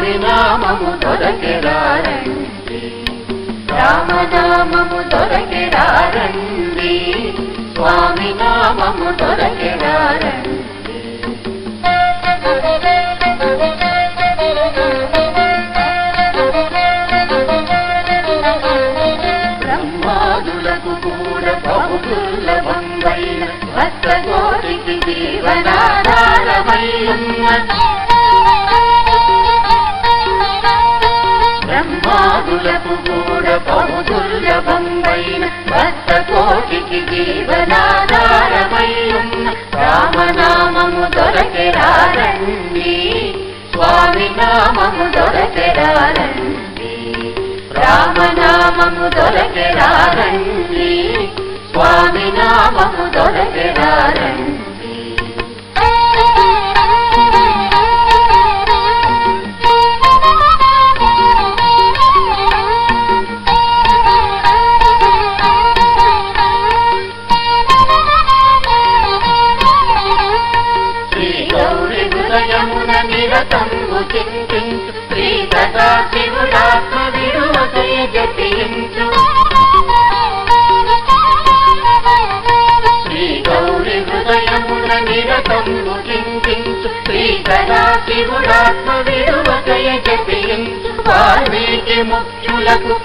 స్వామి నామము దొరకెరారండి రామనామము దొరకెరారండి స్వామి నామము దొరకెరారండి బ్రహ్మాదులకు కూడా బహుదుర్లభంగైన భక్తకోటికి జీవనాధారమయ్యున్న బ్రహ్మాదులకు కూడా బహుదుర్లభంగైన భక్తకోటికి జీవనాధారమయ్యున్న రామనామము దొరకెరారండి స్వామి నామము దొరకెరారండి రామనామము దొరకెరారండి స్వామి నామము దొరకెరారండి శ్రీ గౌరి హృదయమున నిరతము చింతించు శ్రీ సదా శివుడాత్మ విడువకై జపించు శ్రీ గౌరి హృదయమున నిరతము చింతించు శ్రీ సదా శివుడాత్మ విడువకై జపించు వాల్మీకి ముఖ్యులకు